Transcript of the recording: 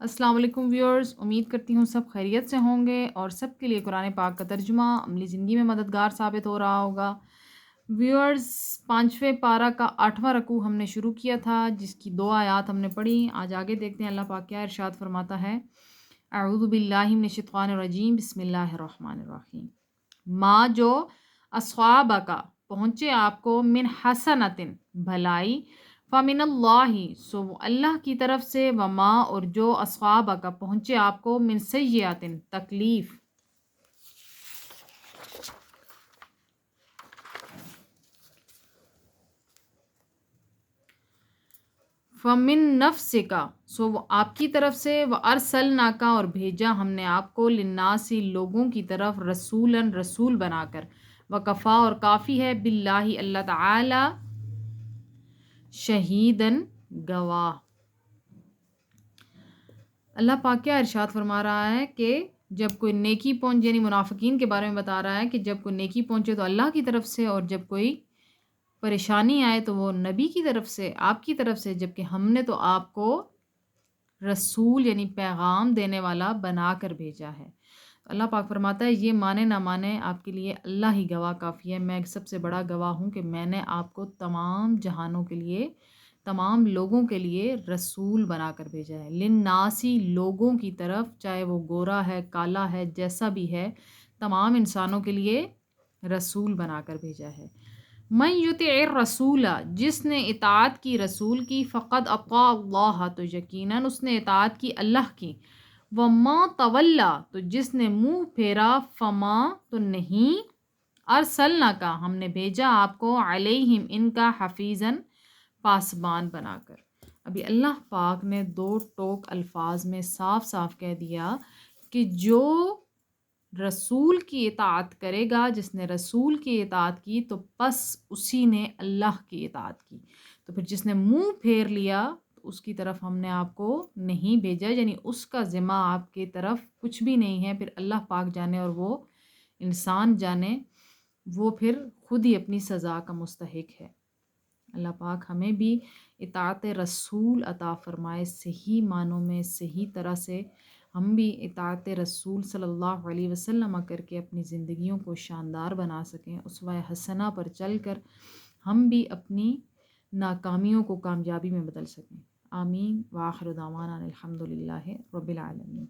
السلام علیکم ویورز، امید کرتی ہوں سب خیریت سے ہوں گے اور سب کے لیے قرآن پاک کا ترجمہ عملی زندگی میں مددگار ثابت ہو رہا ہوگا۔ ویورز، 5ویں پارہ کا 8واں رکوع ہم نے شروع کیا تھا، جس کی 2 آیات ہم نے پڑھی۔ آج آگے دیکھتے ہیں اللہ پاک کیا ارشاد فرماتا ہے۔ اعوذ باللہ من الشیطان الرجیم، بسم اللہ الرحمن الرحیم۔ ما جو اصحاب کا پہنچے آپ کو، من حسنتن بھلائی، فمن اللہ سو اللہ کی طرف سے، وما اور جو اصحاب کا پہنچے آپ کو، من سیئاتن تکلیف، فمن نفس کا سو وہ آپ کی طرف سے، وہ ارسلنا کا اور بھیجا ہم نے آپ کو، للناسی لوگوں کی طرف، رسولن رسول بنا کر، وکفا اور کافی ہے، باللہ اللہ تعالی، شہیدن گواہ۔ اللہ پاک کیا ارشاد فرما رہا ہے کہ جب کوئی نیکی پہنچ، یعنی منافقین کے بارے میں بتا رہا ہے کہ جب کوئی نیکی پہنچے تو اللہ کی طرف سے، اور جب کوئی پریشانی آئے تو وہ نبی کی طرف سے، آپ کی طرف سے، جبکہ ہم نے تو آپ کو رسول یعنی پیغام دینے والا بنا کر بھیجا ہے۔ اللہ پاک فرماتا ہے یہ مانے نہ مانے آپ کے لیے اللہ ہی گواہ کافی ہے۔ میں سب سے بڑا گواہ ہوں کہ میں نے آپ کو تمام جہانوں کے لیے، تمام لوگوں کے لیے رسول بنا کر بھیجا ہے۔ للناسی لوگوں کی طرف، چاہے وہ گورا ہے، کالا ہے، جیسا بھی ہے، تمام انسانوں کے لیے رسول بنا کر بھیجا ہے۔ من یطع الرسول، جس نے اطاعت کی رسول کی، فقد اطاع اللہ، تو یقیناً اس نے اطاعت کی اللہ کی، وما تولا، تو جس نے منہ پھیرا، فما، تو نہیں، ارسلنا کا ہم نے بھیجا آپ کو، علیہم ان کا، حفیظاً پاسبان بنا کر۔ ابھی اللہ پاک نے 2 ٹوک الفاظ میں صاف صاف کہہ دیا کہ جو رسول کی اطاعت کرے گا، جس نے رسول کی اطاعت کی تو پس اسی نے اللہ کی اطاعت کی، تو پھر جس نے منہ پھیر لیا تو اس کی طرف ہم نے آپ کو نہیں بھیجا، یعنی اس کا ذمہ آپ کی طرف کچھ بھی نہیں ہے۔ پھر اللہ پاک جانے اور وہ انسان جانے، وہ پھر خود ہی اپنی سزا کا مستحق ہے۔ اللہ پاک ہمیں بھی اطاعت رسول عطا فرمائے، صحیح معنوں میں، صحیح طرح سے ہم بھی اطاعت رسول صلی اللہ علیہ وسلم کر کے اپنی زندگیوں کو شاندار بنا سکیں، اسوہ حسنہ پر چل کر ہم بھی اپنی ناکامیوں کو کامیابی میں بدل سکیں۔ آمین، وآخر دعوانا الحمد للہ رب العالمین۔